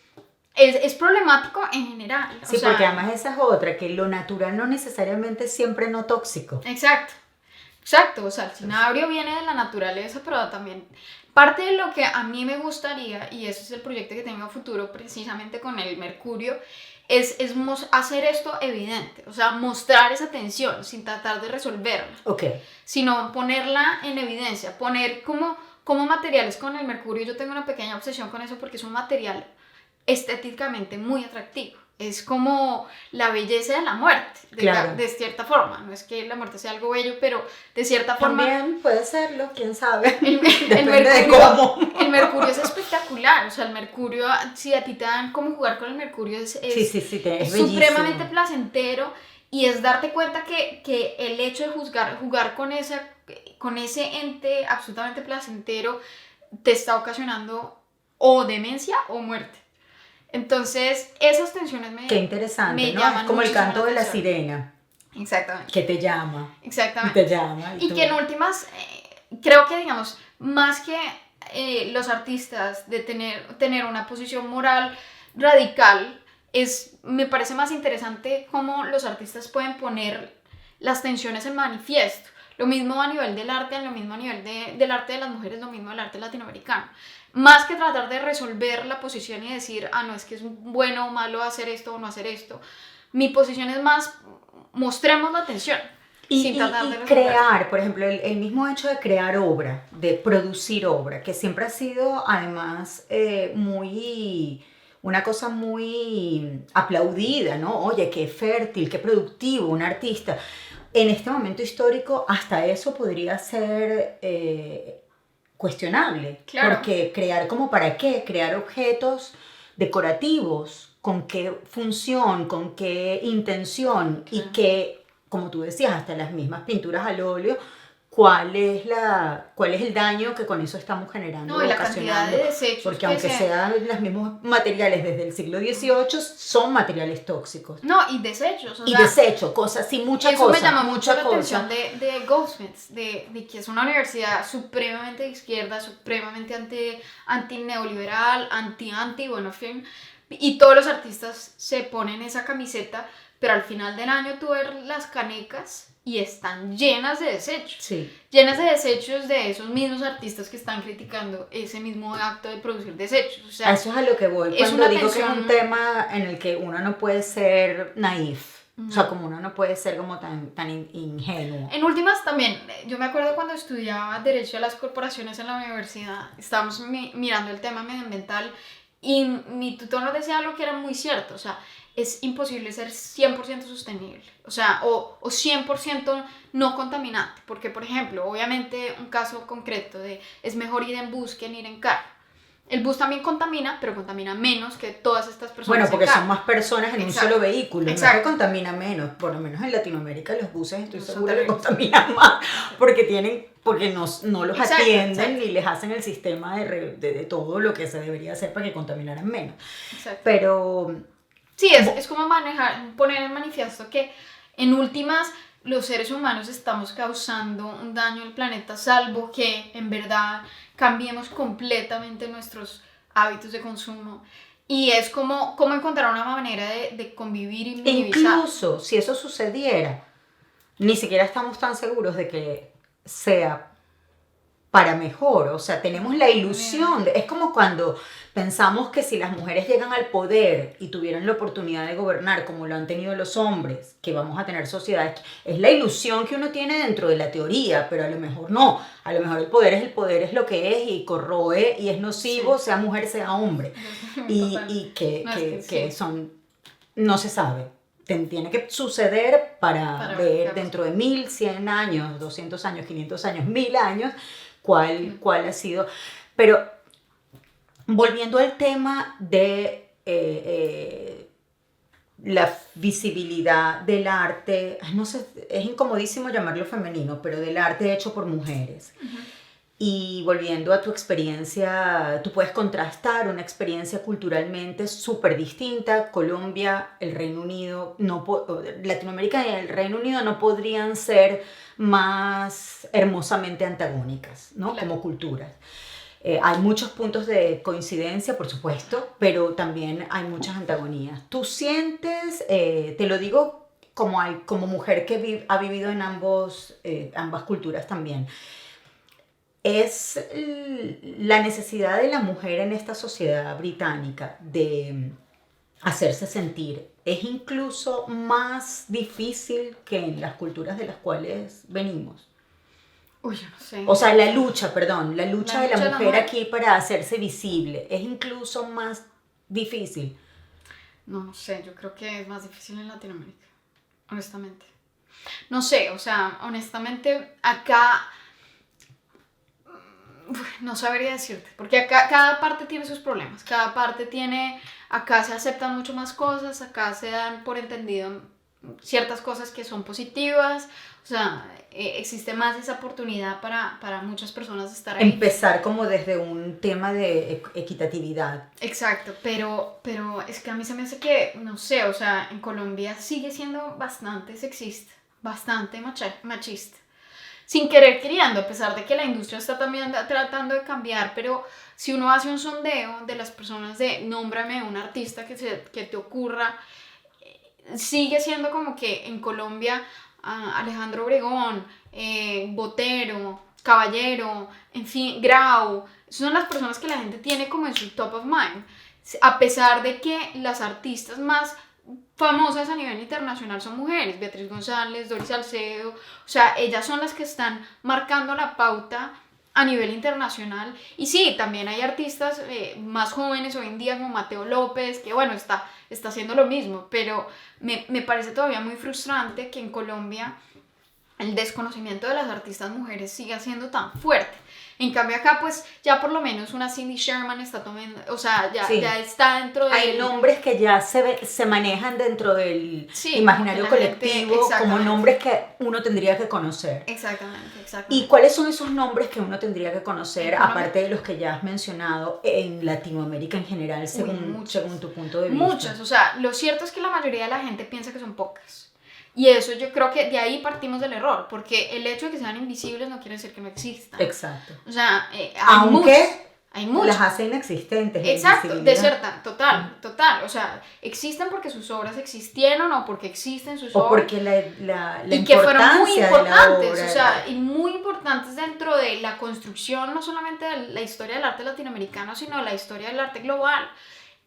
es problemático en general. Sí, porque además esa es otra, que lo natural no necesariamente es siempre no tóxico. Exacto, o sea, el cinabrio viene de la naturaleza, pero también parte de lo que a mí me gustaría, y ese es el proyecto que tengo a futuro precisamente con el mercurio, es hacer esto evidente, o sea, mostrar esa tensión sin tratar de resolverla, sino ponerla en evidencia, poner como materiales con el mercurio. Yo tengo una pequeña obsesión con eso porque es un material estéticamente muy atractivo. Es como la belleza de la muerte, de cierta forma. No es que la muerte sea algo bello, pero de cierta forma... También puede serlo, quién sabe. El mercurio es espectacular. O sea, el mercurio, si a ti te dan cómo jugar con el mercurio, es supremamente placentero. Y es darte cuenta que el hecho de jugar con ese ente absolutamente placentero te está ocasionando o demencia o muerte. Entonces, esas tensiones Qué interesante, ¿no? Es como el canto de la sirena. Exactamente. Que te llama. Exactamente. Te llama. Y que en últimas, creo que, digamos, más que los artistas de tener una posición moral radical, me parece más interesante cómo los artistas pueden poner las tensiones en manifiesto. Lo mismo a nivel del arte, lo mismo a nivel del arte de las mujeres, lo mismo del arte latinoamericano. Más que tratar de resolver la posición y decir, no, es que es bueno o malo hacer esto o no hacer esto. Mi posición es más, mostremos la tensión. Y crear, por ejemplo, el mismo hecho de crear obra, de producir obra, que siempre ha sido además una cosa muy aplaudida, ¿no? Oye, qué fértil, qué productivo, un artista. En este momento histórico, hasta eso podría ser cuestionable. Claro. Porque ¿para qué? Crear objetos decorativos, ¿con qué función, con qué intención? Y que, como tú decías, hasta las mismas pinturas al óleo, ¿cuál es el daño que con eso estamos generando? No, y la cantidad de desechos. Porque aunque sean los mismos materiales desde el siglo XVIII, son materiales tóxicos. No, y desechos. Cosas, sí, mucha cosa. Eso me llama mucho la atención de Goldsmiths, de que es una universidad supremamente de izquierda, supremamente anti-neoliberal, bueno, en fin. Y todos los artistas se ponen esa camiseta, pero al final del año tú ves las canecas y están llenas de desechos. Sí. Llenas de desechos de esos mismos artistas que están criticando ese mismo acto de producir desechos. O sea, eso es a lo que voy cuando digo que es un tema en el que uno no puede ser naif. O sea, como uno no puede ser como tan ingenuo. En últimas también, yo me acuerdo cuando estudiaba Derecho a las Corporaciones en la universidad, estábamos mirando el tema medioambiental y mi tutor nos decía algo que era muy cierto. O sea, es imposible ser 100% sostenible, o sea, o 100% no contaminante, porque, por ejemplo, obviamente un caso concreto es mejor ir en bus que en ir en carro. El bus también contamina, pero contamina menos que todas estas personas. Bueno, porque son más personas en un solo vehículo. Exacto. No es que contamina menos, por lo menos en Latinoamérica los buses estoy segura que contaminan más, porque no los atienden ni les hacen el sistema de todo lo que se debería hacer para que contaminaran menos. Exacto. Pero... Sí, es como poner en manifiesto que en últimas los seres humanos estamos causando un daño al planeta, salvo que en verdad cambiemos completamente nuestros hábitos de consumo. Y es como encontrar una manera de convivir y minimizar. Incluso si eso sucediera, ni siquiera estamos tan seguros de que sea para mejor. O sea, tenemos la ilusión. Es como cuando pensamos que si las mujeres llegan al poder y tuvieran la oportunidad de gobernar como lo han tenido los hombres, que vamos a tener sociedades. Es la ilusión que uno tiene dentro de la teoría, pero a lo mejor no. A lo mejor el poder es lo que es y corroe y es nocivo, sea mujer, sea hombre. Y que son no se sabe. Tiene que suceder para ver dentro de 1000, 100 años, 200 años, 500 años, 1000 años, cuál ha sido. Pero volviendo al tema de la visibilidad del arte, no sé, es incomodísimo llamarlo femenino, pero del arte hecho por mujeres. Uh-huh. Y volviendo a tu experiencia, tú puedes contrastar una experiencia culturalmente súper distinta. Colombia, el Reino Unido, Latinoamérica y el Reino Unido no podrían ser más hermosamente antagónicas, ¿no? Claro. Como culturas. Hay muchos puntos de coincidencia, por supuesto, pero también hay muchas antagonías. ¿Tú sientes, te lo digo como mujer que ha vivido en ambas culturas también, es la necesidad de la mujer en esta sociedad británica de hacerse sentir, es incluso más difícil que en las culturas de las cuales venimos? Uy, yo no sé. O sea, la lucha de la mujer aquí para hacerse visible, ¿es incluso más difícil? No sé, yo creo que es más difícil en Latinoamérica, honestamente. No sé, o sea, honestamente, acá no sabría decirte, porque acá cada parte tiene sus problemas, acá se aceptan mucho más cosas, acá se dan por entendido ciertas cosas que son positivas, o sea, existe más esa oportunidad para muchas personas estar ahí. Empezar como desde un tema de equitatividad. Exacto, pero es que a mí se me hace que, no sé, o sea, en Colombia sigue siendo bastante sexista, bastante machista. Sin querer queriendo, a pesar de que la industria está también tratando de cambiar, pero si uno hace un sondeo de las personas de nómbrame un artista que te ocurra, sigue siendo como que en Colombia Alejandro Obregón, Botero, Caballero, en fin, Grau, son las personas que la gente tiene como en su top of mind, a pesar de que las artistas más famosas a nivel internacional son mujeres, Beatriz González, Doris Salcedo, o sea, ellas son las que están marcando la pauta a nivel internacional. Y sí, también hay artistas más jóvenes hoy en día como Mateo López, que bueno, está haciendo lo mismo, pero me parece todavía muy frustrante que en Colombia el desconocimiento de las artistas mujeres siga siendo tan fuerte. En cambio acá pues ya por lo menos una Cindy Sherman está tomando, o sea, ya está dentro de... Hay nombres que ya se manejan dentro del imaginario colectivo como nombres que uno tendría que conocer. Exactamente. ¿Y cuáles son esos nombres que uno tendría que conocer, aparte de los que ya has mencionado, en Latinoamérica en general, según tu punto de vista? Muchas, o sea, lo cierto es que la mayoría de la gente piensa que son pocas. Y eso yo creo que de ahí partimos del error, porque el hecho de que sean invisibles no quiere decir que no existan. Exacto. O sea, hay muchos. Las hace inexistentes. Exacto, desertan, total. O sea, existen porque sus obras existieron o porque existen sus obras. O porque la y que fueron muy importantes, obra, o sea, y muy importantes dentro de la construcción, no solamente de la historia del arte latinoamericano, sino de la historia del arte global.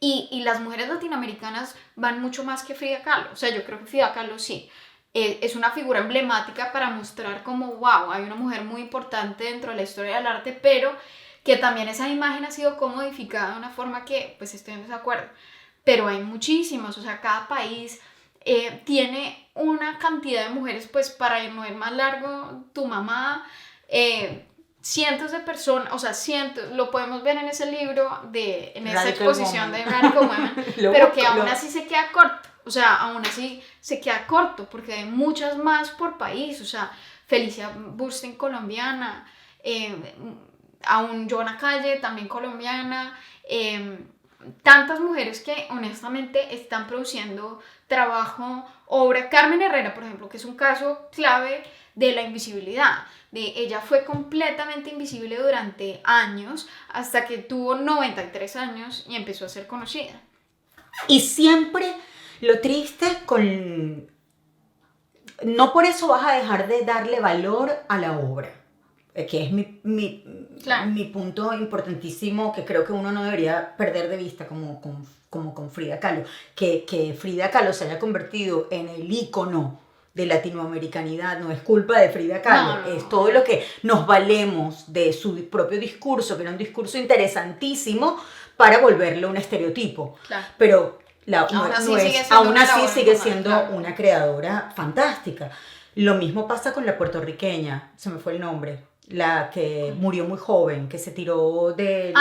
Y las mujeres latinoamericanas van mucho más que Frida Kahlo. O sea, yo creo que Frida Kahlo sí es una figura emblemática para mostrar como, wow, hay una mujer muy importante dentro de la historia del arte, pero que también esa imagen ha sido comodificada de una forma que, pues, estoy en desacuerdo. Pero hay muchísimos, o sea, cada país tiene una cantidad de mujeres, pues, para no ir más largo, tu mamá... cientos de personas, o sea, lo podemos ver en ese libro, en esa exposición de Radical Women, pero que aún así se queda corto, o sea, aún así se queda corto, porque hay muchas más por país, o sea, Felicia Burstyn colombiana, aún Joana Calle también colombiana, tantas mujeres que honestamente están produciendo trabajo, obra. Carmen Herrera, por ejemplo, que es un caso clave de la invisibilidad. Ella fue completamente invisible durante años hasta que tuvo 93 años y empezó a ser conocida. Y siempre lo triste no por eso vas a dejar de darle valor a la obra, que es mi punto importantísimo, que creo que uno no debería perder de vista como con Frida Kahlo. Que Frida Kahlo se haya convertido en el ícono de latinoamericanidad no es culpa de Frida Kahlo, es todo lo que nos valemos de su propio discurso, que era un discurso interesantísimo, para volverlo un estereotipo. Claro. Pero aún así sigue siendo una creadora fantástica. Lo mismo pasa con la puertorriqueña, se me fue el nombre, la que murió muy joven, que se tiró de...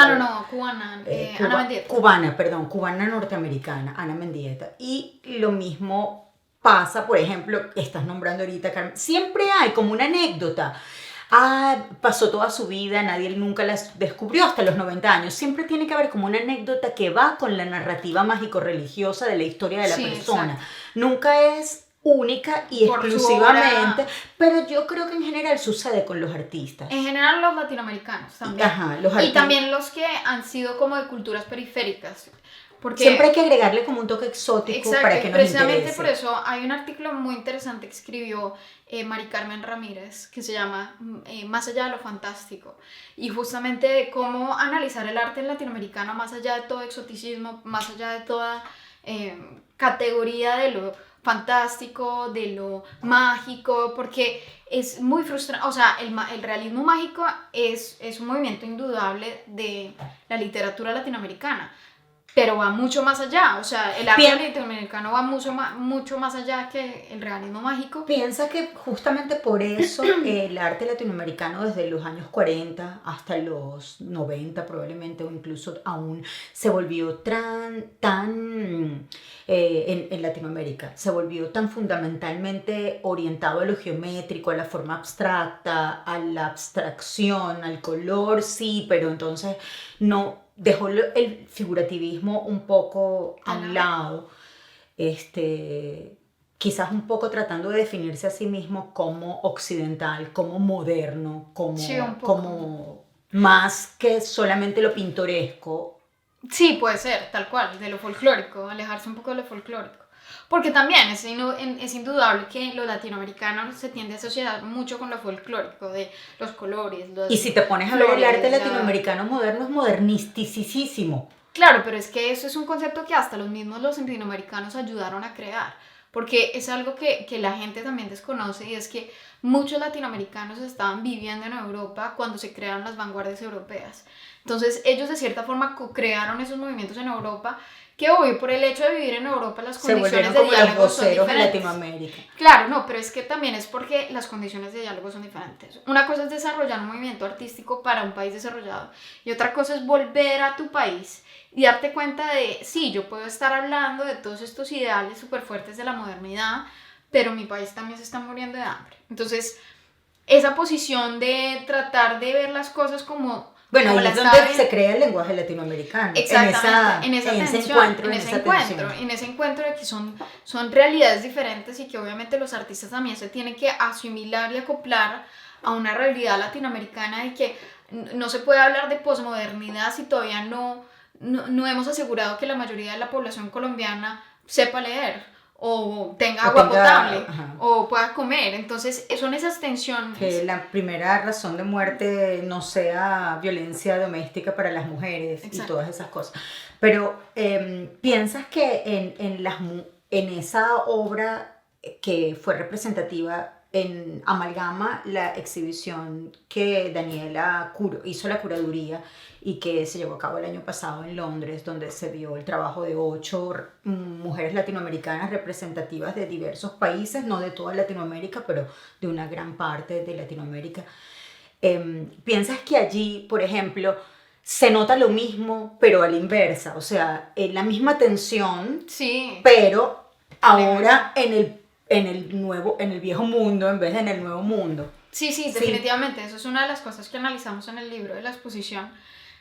cubana, Ana Mendieta. Cubana norteamericana, Ana Mendieta. Y lo mismo pasa, por ejemplo, estás nombrando ahorita, Carmen, siempre hay como una anécdota. Pasó toda su vida, nadie nunca la descubrió hasta los 90 años. Siempre tiene que haber como una anécdota que va con la narrativa mágico-religiosa de la historia de la persona. Exacto. Nunca es única y Por su exclusivamente, obra. pero yo creo que en general sucede con los artistas. En general los latinoamericanos también. Y también los que han sido como de culturas periféricas. Porque siempre hay que agregarle como un toque exótico para que nos precisamente interese. por eso hay un artículo muy interesante que escribió Mari Carmen Ramírez que se llama Más allá de lo fantástico, y justamente de cómo analizar el arte latinoamericano más allá de todo exoticismo, más allá de toda categoría de lo fantástico, de lo mágico, porque es muy frustrante. O sea, el realismo mágico es un movimiento indudable de la literatura latinoamericana, pero va mucho más allá. O sea, el arte latinoamericano va mucho más allá que el realismo mágico. Piensa que justamente por eso el arte latinoamericano desde los años 40 hasta los 90 probablemente, o incluso aún, se volvió en Latinoamérica, se volvió tan fundamentalmente orientado a lo geométrico, a la forma abstracta, a la abstracción, al color, sí, pero entonces no... dejó el figurativismo un poco a un lado, quizás un poco tratando de definirse a sí mismo como occidental, como moderno, como más que solamente lo pintoresco. Sí, puede ser, tal cual, de lo folclórico, alejarse un poco de lo folclórico. Porque también es indudable que lo latinoamericano se tiende a asociar mucho con lo folclórico, de los colores. Y si te pones a ver el arte latinoamericano moderno, es modernisticísimo. Claro, pero es que eso es un concepto que hasta los mismos los latinoamericanos ayudaron a crear. Porque es algo que la gente también desconoce, y es que muchos latinoamericanos estaban viviendo en Europa cuando se crearon las vanguardias europeas. Entonces ellos de cierta forma co-crearon esos movimientos en Europa, que obvio, por el hecho de vivir en Europa las condiciones de diálogo son diferentes. En Latinoamérica. Claro, no, pero es que también es porque las condiciones de diálogo son diferentes. Una cosa es desarrollar un movimiento artístico para un país desarrollado, y otra cosa es volver a tu país y darte cuenta de, sí, yo puedo estar hablando de todos estos ideales súper fuertes de la modernidad, pero mi país también se está muriendo de hambre. Entonces, esa posición de tratar de ver las cosas como... Bueno, ahí es donde se crea el lenguaje latinoamericano. Exactamente, en ese encuentro de que son realidades diferentes, y que obviamente los artistas también se tienen que asimilar y acoplar a una realidad latinoamericana, y que no se puede hablar de posmodernidad si todavía no hemos asegurado que la mayoría de la población colombiana sepa leer, o tenga agua potable, o pueda comer. Entonces son esas tensiones. Que la primera razón de muerte no sea violencia doméstica para las mujeres. Exacto. Y todas esas cosas. Pero piensas que en esa obra que fue representativa, en Amalgama, la exhibición que Daniela hizo la curaduría y que se llevó a cabo el año pasado en Londres, donde se vio el trabajo de 8 mujeres latinoamericanas representativas de diversos países, no de toda Latinoamérica, pero de una gran parte de Latinoamérica. ¿Piensas que allí, por ejemplo, se nota lo mismo, pero a la inversa? O sea, la misma tensión, sí, pero ahora en el viejo mundo en vez de en el nuevo mundo. Sí, definitivamente. Eso es una de las cosas que analizamos en el libro de la exposición,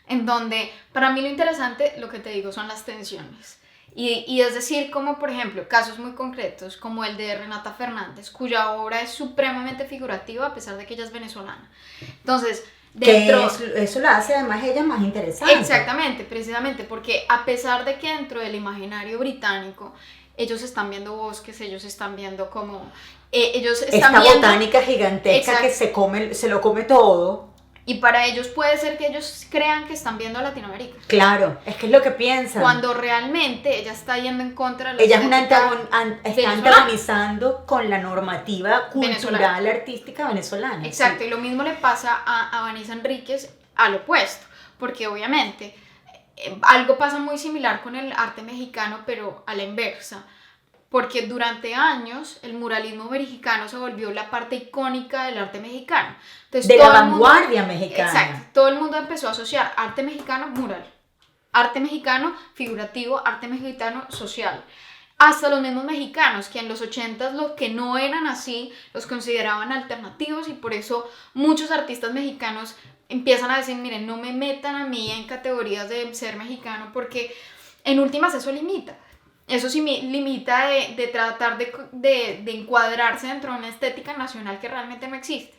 en donde para mí lo interesante, lo que te digo, son las tensiones. Y es decir, como por ejemplo, casos muy concretos, como el de Renata Fernández, cuya obra es supremamente figurativa a pesar de que ella es venezolana. Entonces, eso la hace además ella más interesante. Exactamente, precisamente, porque a pesar de que dentro del imaginario británico ellos están viendo bosques, ellos están viendo como... ellos están esta viendo, botánica gigantesca. Exacto. Que se lo come todo. Y para ellos puede ser que ellos crean que están viendo Latinoamérica. Claro, es que es lo que piensan. Cuando realmente ella está yendo en contra de la ella está antagonizando con la normativa cultural, artística venezolana. Exacto, sí. Y lo mismo le pasa a Vanessa Enríquez al opuesto, porque obviamente algo pasa muy similar con el arte mexicano, pero a la inversa. Porque durante años el muralismo mexicano se volvió la parte icónica del arte mexicano. Entonces, de la vanguardia mexicana. Exacto, todo el mundo empezó a asociar arte mexicano, mural, arte mexicano, figurativo, arte mexicano, social. Hasta los mismos mexicanos, que en los 80s los que no eran así, los consideraban alternativos, y por eso muchos artistas mexicanos empiezan a decir, miren, no me metan a mí en categorías de ser mexicano, porque en últimas eso limita. Eso sí limita de tratar de encuadrarse dentro de una estética nacional que realmente no existe.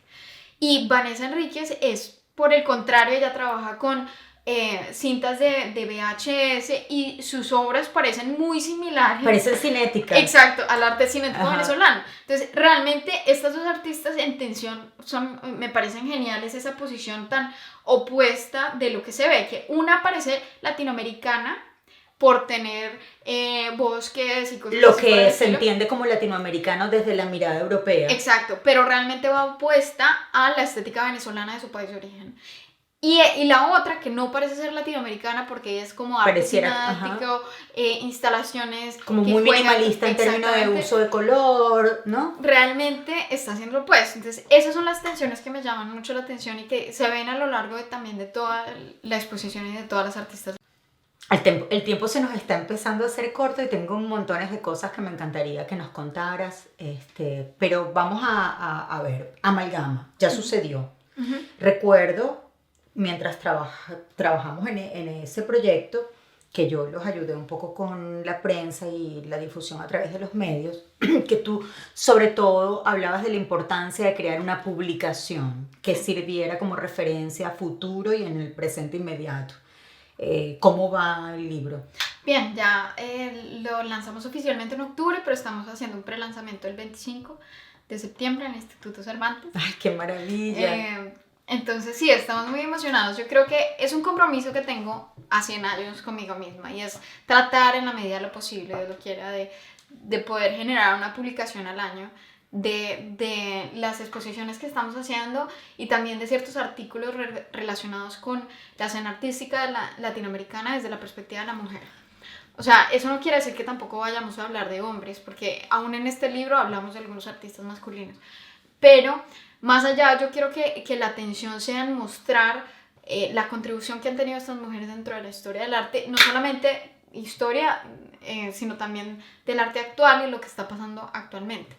Y Vanessa Enríquez es, por el contrario, ella trabaja con cintas de VHS, y sus obras parecen muy similares. Parecen cinéticas. Exacto, al arte cinético venezolano. Entonces, realmente, estas dos artistas en tensión me parecen geniales, esa posición tan opuesta de lo que se ve, que una parece latinoamericana, por tener bosques y cosas lo así que se entiende como latinoamericano desde la mirada europea. Exacto, pero realmente va opuesta a la estética venezolana de su país de origen. Y la otra, que no parece ser latinoamericana porque es como arte cinético, instalaciones... Como muy minimalista en términos de uso de color, ¿no? Realmente está haciendo lo opuesto. Entonces, esas son las tensiones que me llaman mucho la atención y que se ven a lo largo también de toda la exposición y de todas las artistas. El tiempo se nos está empezando a hacer corto y tengo montones de cosas que me encantaría que nos contaras, pero vamos a ver, Amalgama, ya sucedió. Recuerdo, mientras trabajamos en ese proyecto, que yo los ayudé un poco con la prensa y la difusión a través de los medios, que tú sobre todo hablabas de la importancia de crear una publicación que sirviera como referencia a futuro y en el presente inmediato. ¿Cómo va el libro? Bien, ya lo lanzamos oficialmente en octubre, pero estamos haciendo un prelanzamiento el 25 de septiembre en el Instituto Cervantes. ¡Ay, qué maravilla! Entonces sí, estamos muy emocionados. Yo creo que es un compromiso que tengo a 100 años conmigo misma, y es tratar en la medida de lo posible, de lo que quiera, de poder generar una publicación al año de las exposiciones que estamos haciendo, y también de ciertos artículos relacionados con la escena artística latinoamericana desde la perspectiva de la mujer. O sea, eso no quiere decir que tampoco vayamos a hablar de hombres, porque aún en este libro hablamos de algunos artistas masculinos. Pero más allá, yo quiero que la atención sea en mostrar la contribución que han tenido estas mujeres dentro de la historia del arte, no solamente historia, sino también del arte actual y lo que está pasando actualmente.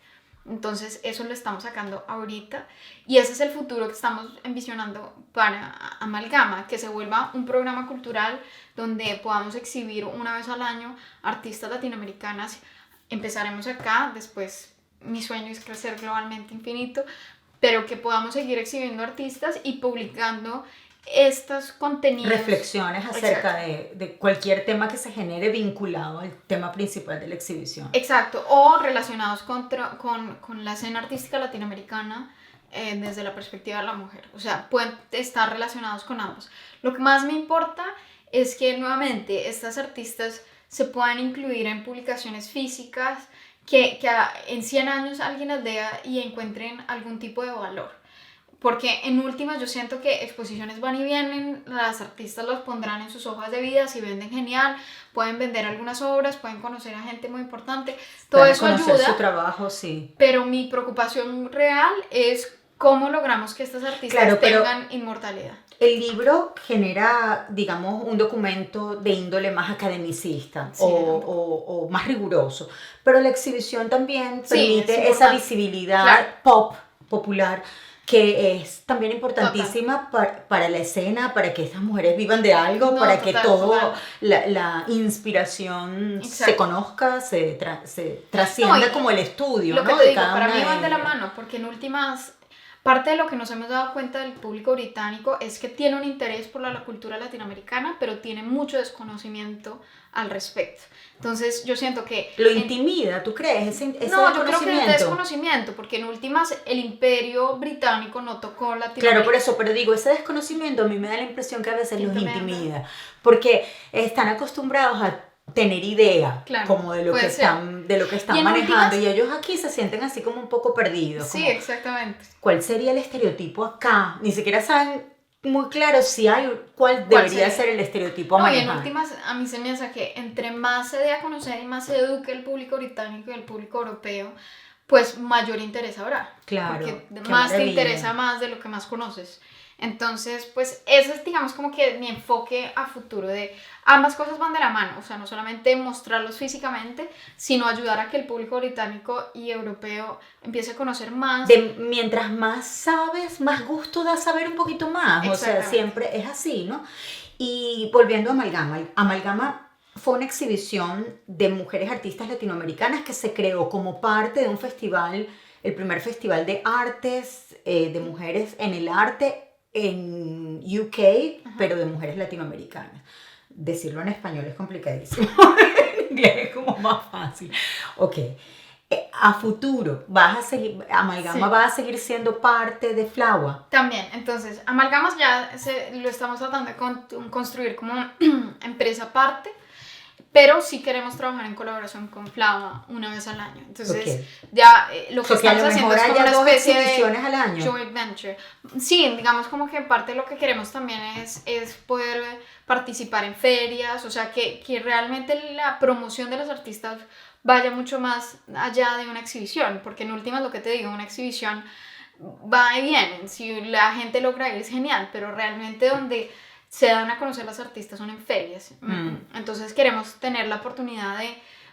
Entonces eso lo estamos sacando ahorita, y ese es el futuro que estamos envisionando para Amalgama, que se vuelva un programa cultural donde podamos exhibir una vez al año artistas latinoamericanas. Empezaremos acá, después mi sueño es crecer globalmente infinito, pero que podamos seguir exhibiendo artistas y publicando estos contenidos. Reflexiones acerca de cualquier tema que se genere vinculado al tema principal de la exhibición. Exacto, o relacionados con la escena artística latinoamericana desde la perspectiva de la mujer. O sea, pueden estar relacionados con ambos. Lo que más me importa es que nuevamente estas artistas se puedan incluir en publicaciones físicas, que en 100 años alguien las lea y encuentren algún tipo de valor. Porque en últimas yo siento que exposiciones van y vienen, las artistas los pondrán en sus hojas de vida, si venden genial, pueden vender algunas obras, pueden conocer a gente muy importante, todo eso ayuda. Su trabajo, sí. Pero mi preocupación real es cómo logramos que estas artistas tengan inmortalidad. El libro genera, digamos, un documento de índole más academicista, sí, o más riguroso, pero la exhibición también permite esa visibilidad popular, que es también importantísima para la escena, para que estas mujeres vivan de algo, para que la inspiración se conozca, se trascienda como el estudio. Lo que te digo, para mí van de la mano, porque en últimas, parte de lo que nos hemos dado cuenta del público británico es que tiene un interés por la cultura latinoamericana, pero tiene mucho desconocimiento al respecto. Entonces yo siento que... ¿Lo intimida, tú crees? No, yo creo que es desconocimiento, porque en últimas el imperio británico no tocó Latinoamérica. Claro, por eso, pero digo, ese desconocimiento a mí me da la impresión que a veces los intimida, porque están acostumbrados a tener idea, como de lo que están manejando, y ellos aquí se sienten así como un poco perdidos. Sí, exactamente. ¿Cuál sería el estereotipo acá? Ni siquiera saben muy claro si hay cuál debería ser el estereotipo a No, y en manejar. últimas, a mí se me hace que entre más se dé a conocer y más se eduque el público británico y el público europeo, pues mayor interés habrá. Claro, Porque qué más te maravilla. interesa más de lo que más conoces. Entonces, pues ese es, digamos, como que mi enfoque a futuro de ambas cosas van de la mano. O sea, no solamente mostrarlos físicamente, sino ayudar a que el público británico y europeo empiece a conocer más. Mientras más sabes, más gusto da saber un poquito más. O sea, Exactamente. siempre es así, ¿no? Y volviendo a Amalgama. Amalgama fue una exhibición de mujeres artistas latinoamericanas que se creó como parte de un festival, el primer festival de artes, de mujeres en el arte en UK, pero de mujeres latinoamericanas. Decirlo en español es complicadísimo. En inglés es como más fácil. Ok. A futuro, Amalgama Sí. va a seguir siendo parte de Flower. También, entonces, Amalgamas ya lo estamos tratando de construir como empresa aparte, pero sí queremos trabajar en colaboración con Flava una vez al año. Entonces, Ok. ya lo que Porque a estamos lo haciendo mejor es como haya una dos especie exhibiciones de al año. joint venture. Sí, digamos como que parte de lo que queremos también es poder participar en ferias, o sea, que realmente la promoción de los artistas vaya mucho más allá de una exhibición, porque en últimas lo que te digo, una exhibición va y viene, si la gente logra ir es genial, pero realmente donde se dan a conocer las artistas son en ferias. Entonces queremos tener la oportunidad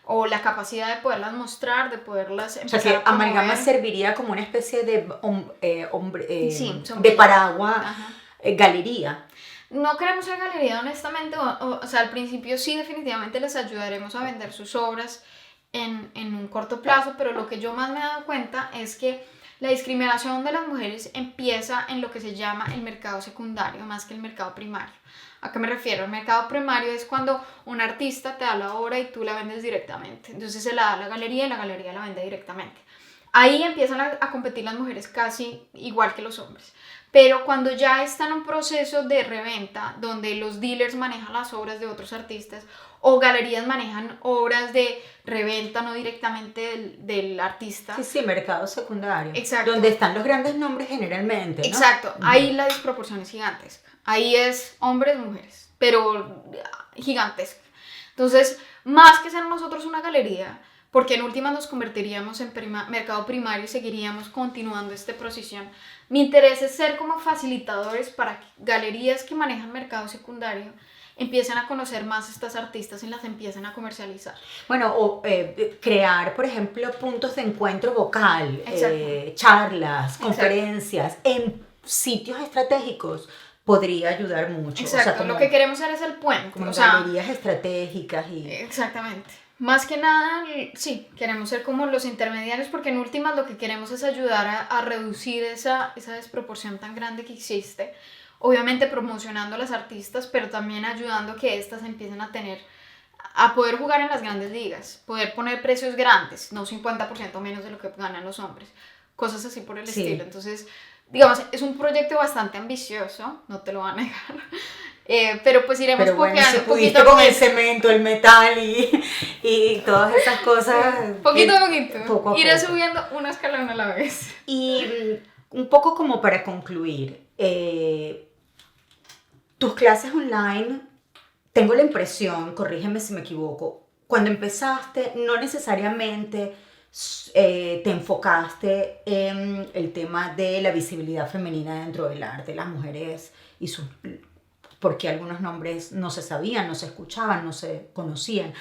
o la capacidad de poderlas mostrar, de poderlas empezar o sea, que a promover. Amalgama serviría como una especie de, Sí, de paraguas, Ajá. galería. No queremos ser galería, honestamente, o sea, al principio sí definitivamente les ayudaremos a vender sus obras en un corto plazo, pero lo que yo más me he dado cuenta es que la discriminación de las mujeres empieza en lo que se llama el mercado secundario más que el mercado primario. ¿A qué me refiero? El mercado primario es cuando un artista te da la obra y tú la vendes directamente. Entonces se la da a la galería y la galería la vende directamente. Ahí empiezan a competir las mujeres casi igual que los hombres. Pero cuando ya está en un proceso de reventa, donde los dealers manejan las obras de otros artistas o galerías manejan obras de reventa, no directamente del artista. Sí, sí, mercado secundario. Exacto. Donde están los grandes nombres generalmente, ¿no? Exacto. Ahí la disproporción es gigantesca. Ahí es hombres, mujeres, pero gigantesca. Entonces, más que ser nosotros una galería, porque en últimas nos convertiríamos en mercado primario y seguiríamos continuando esta procesión. Mi interés es ser como facilitadores para galerías que manejan mercado secundario empiecen a conocer más estas artistas y las empiecen a comercializar. Bueno, o crear, por ejemplo, puntos de encuentro vocal, charlas, conferencias en sitios estratégicos podría ayudar mucho. Exacto, o sea, como, lo que queremos hacer es el puente. Como galerías estratégicas y... Exactamente. Más que nada, sí, queremos ser como los intermediarios porque en últimas lo que queremos es ayudar a reducir esa desproporción tan grande que existe. Obviamente promocionando a las artistas, pero también ayudando a que éstas empiecen a poder jugar en las grandes ligas, poder poner precios grandes, no 50% menos de lo que ganan los hombres, cosas así por el estilo. Entonces, digamos, es un proyecto bastante ambicioso, no te lo voy a negar. Pero pues iremos si pudiste con el cemento, el metal y todas esas cosas. Poquito a poquito. Poco a Iré poco. subiendo una escalón a la vez. Y un poco como para concluir, tus clases online, tengo la impresión, corrígeme si me equivoco, cuando empezaste no necesariamente te enfocaste en el tema de la visibilidad femenina dentro del arte, las mujeres y sus... porque algunos nombres no se sabían, no se escuchaban, no se conocían.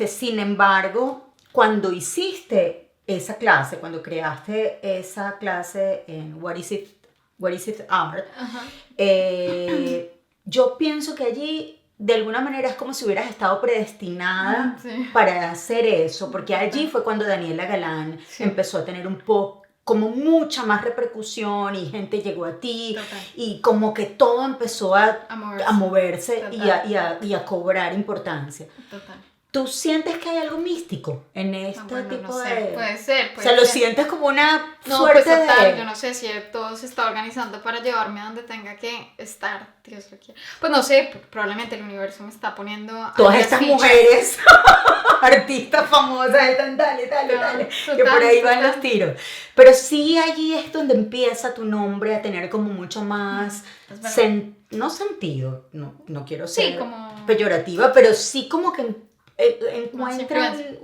Sin embargo, cuando hiciste esa clase, cuando creaste esa clase en What is It Art, yo pienso que allí de alguna manera es como si hubieras estado predestinada para hacer eso, porque allí fue cuando Daniela Galán empezó a tener un poco como mucha más repercusión y gente llegó a ti. Total. Y como que todo empezó a moverse Total. y a cobrar importancia. Total. ¿Tú sientes que hay algo místico en este Bueno, tipo no sé, de...? puede ser, O sea, ¿lo ser. sientes como una No, suerte pues total, de...? yo no sé si todo se está organizando para llevarme a donde tenga que estar, Dios lo quiera. Pues no sé, probablemente el universo me está poniendo Todas algunas estas fichas. mujeres, artistas famosas, están dale, que por ahí van los tiros. Pero sí allí es donde empieza tu nombre a tener como mucho más, Es verdad. no sentido, no quiero Sí, ser como peyorativa, pero sí como que más encuentra influencia.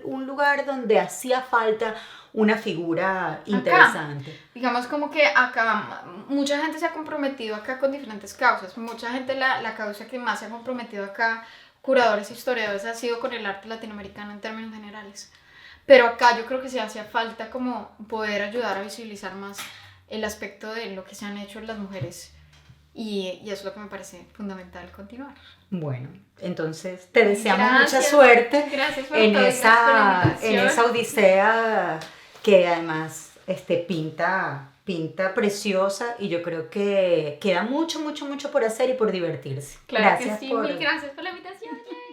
un lugar donde hacía falta una figura Acá, interesante. digamos como que acá mucha gente se ha comprometido acá con diferentes causas. Mucha gente la causa que más se ha comprometido acá, curadores e historiadores, ha sido con el arte latinoamericano en términos generales. Pero acá yo creo que sí hacía falta como poder ayudar a visibilizar más el aspecto de lo que se han hecho las mujeres. Y eso es lo que me parece fundamental continuar. Bueno, entonces te deseamos mucha Gracias. suerte Gracias por en todo y gracias por la en invitación. esa odisea que además pinta preciosa, y yo creo que queda mucho por hacer y por divertirse. Claro Gracias que sí, mil gracias por la invitación. Yay.